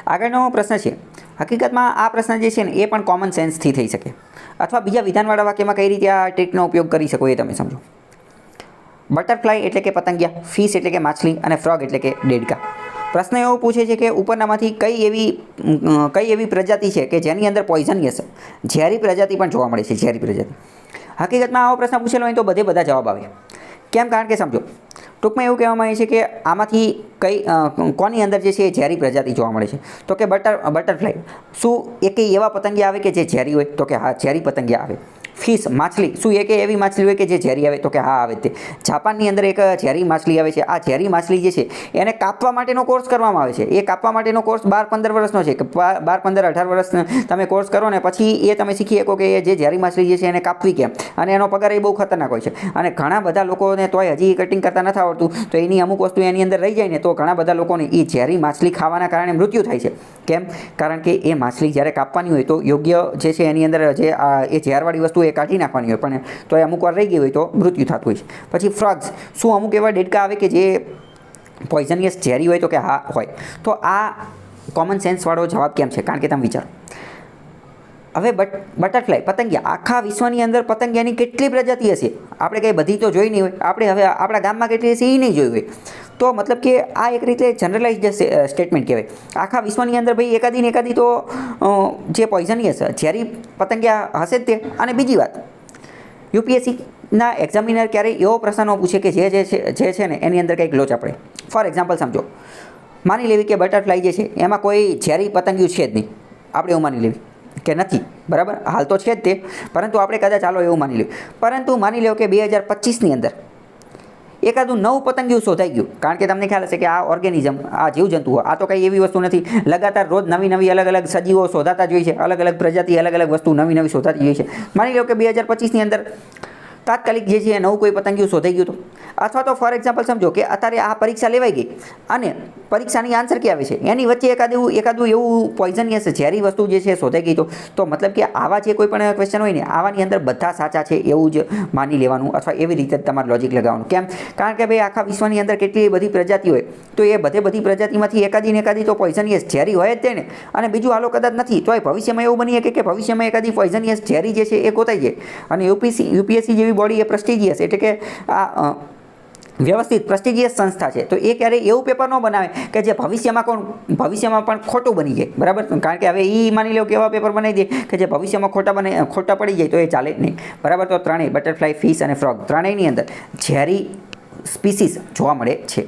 આગળનો પ્રશ્ન છે, હકીકતમાં આ પ્રશ્ન જે છે ને એ પણ કોમન સેન્સથી થઈ શકે, અથવા બીજા વિધાનવાળા વાક્યમાં કઈ રીતે આ ટ્રીકનો ઉપયોગ કરી શકો એ તમે સમજો. બટરફ્લાય એટલે કે પતંગિયા, ફિશ એટલે કે માછલી અને ફ્રોગ એટલે કે દેડકા. પ્રશ્ન એવો પૂછે છે કે ઉપરનામાંથી કઈ એવી પ્રજાતિ છે કે જેની અંદર પોઈઝનિયસ ઝેરી પ્રજાતિ પણ જોવા મળે છે, ઝેરી પ્રજાતિ. હકીકતમાં આવો પ્રશ્ન પૂછેલો હોય તો બધા જવાબ આવે. કેમ? કારણ કે સમજો, ટૂંકમાં એવું કહેવામાં આવે છે કે આમાંથી કોની અંદર જે છે એ ઝેરી પ્રજાતિ જોવા મળે છે. તો કે બટરફ્લાય. શું એકે એવા પતંગિયા આવે કે જે ઝેરી હોય? તો કે હા, ઝેરી પતંગિયા આવે. ફિશ માછલી, શું એકે એવી માછલી હોય કે જે ઝેરી આવે? તો કે હા, આવે તે. જાપાનની અંદર એક ઝેરી માછલી આવે છે. આ ઝેરી માછલી જે છે એને કાપવા માટેનો કોર્સ કરવામાં આવે છે. એ કાપવા માટેનો કોર્સ 12-15 વર્ષનો છે, કે 12-15-18 વર્ષ તમે કોર્સ કરો ને પછી એ તમે શીખી શકો કે એ જે ઝેરી માછલી જે છે એને કાપવી કેમ, અને એનો પગાર એ બહુ ખતરનાક હોય છે. અને ઘણા બધા લોકોને તોય હજી કટિંગ કરતા નથી આવડતું, તો એની અમુક વસ્તુ એની અંદર રહી જાય ને તો ઘણા બધા લોકોને એ ઝેરી માછલી ખાવાના કારણે મૃત્યુ થાય છે. કેમ? કારણ કે એ માછલી જ્યારે કાપવાની હોય તો યોગ્ય જે છે એની અંદર જે એ ઝેરવાળી વસ્તુ એ કાઢી નાખવાની હોય, પણ તો એ અમુક વાર રહી ગઈ હોય તો મૃત્યુ થતું હોય છે. પછી ફ્રોગ્સ, શું અમુક એવા દેડકા આવે કે જે પોઈઝનિયસ ઝેરી હોય? તો કે હા, હોય. તો આ કોમન સેન્સવાળો જવાબ કેમ છે? કારણ કે તમે વિચારો, હવે બટરફ્લાય પતંગિયા, આખા વિશ્વની અંદર પતંગિયાની કેટલી પ્રજાતિ હશે? આપણે કંઈ બધી તો જોઈ નહીં હોય. આપણે હવે આપણા ગામમાં કેટલી હશે એ નહીં જોઈ હોય. તો મતલબ કે આ એક રીતે જનરલાઇઝ સ્ટેટમેન્ટ કહેવાય. આખા વિશ્વની અંદર ભાઈ એકાદી તો જે પોઈઝનિયસ ઝેરી પતંગિયા હશે જ તે. અને બીજી વાત, યુપીએસસીના એક્ઝામિનર ક્યારેય એવો પ્રશ્ન પૂછે કે જે છે ને એની અંદર કંઈક લોચા પડે. ફોર એક્ઝામ્પલ સમજો, માની લેવી કે બટરફ્લાય જે છે એમાં કોઈ ઝેરી પતંગિયું છે જ નહીં. આપણે એવું માની લેવી કે નથી, બરાબર? હાલ તો છે જ તે, પરંતુ આપણે કદાચ ચાલો એવું માની લઈએ. પરંતુ માની લો કે 2025ની અંદર એકાદું નવું પતંગિયું શોધાઈ ગયું. કારણ કે તમને ખ્યાલ હશે કે આ ઓર્ગેનિઝમ, આ જીવજંતુઓ, આ તો કંઈ એવી વસ્તુ નથી. લગાતાર રોજ નવી અલગ અલગ સજીવો શોધાતા જ હોય છે. અલગ અલગ પ્રજાતિ, અલગ અલગ વસ્તુ નવી શોધાતી હોય છે. માની લો કે 2025ની અંદર તાત્કાલિક જે છે નવું કોઈ પતંગિયું શોધાઈ ગયું હતું. અથવા તો ફોર એક્ઝામ્પલ સમજો કે અત્યારે આ પરીક્ષા લેવાઈ ગઈ અને પરીક્ષાની આન્સર કે આવે છે એની વચ્ચે એકાદું એવું પોઈઝનિયસ ઝેરી વસ્તુ જે છે શોધાઈ ગઈ. તો મતલબ કે આવા જે કોઈ પણ ક્વેશ્ચન હોય ને આવાની અંદર બધા સાચા છે એવું જ માની લેવાનું, અથવા એવી રીતે જ તમારે લોજિક લગાવવાનું. કેમ? કારણ કે ભાઈ આખા વિશ્વની અંદર કેટલી બધી પ્રજાતિ હોય, તો એ બધી પ્રજાતિમાંથી એકાદી તો પોઈઝનિયસ ઝેરી હોય જ તેને. અને બીજું હાલો કદાચ નથી તો ભવિષ્યમાં એવું બની શકે કે ભવિષ્યમાં એકાદી પોઈઝનિયસ ઝેરી જે છે એ ગોતાઈ જાય. અને યુપીએસસી જેવી બોડી એ પ્રેસ્ટિજિયસ એટલે કે આ વ્યવસ્થિત પ્રેસ્ટિજિયસ સંસ્થા છે, તો એ ક્યારેય એવું પેપર ન બનાવે કે જે ભવિષ્યમાં પણ ખોટું બની જાય, બરાબર? કારણ કે હવે એ માની લો કે એવા પેપર બનાવી દે કે જે ભવિષ્યમાં ખોટા પડી જાય તો એ ચાલે જ નહીં, બરાબર? તો ત્રણેય બટરફ્લાય, ફિશ અને ફ્રોગ ત્રણેયની અંદર ઝેરી સ્પીસીસ જોવા મળે છે.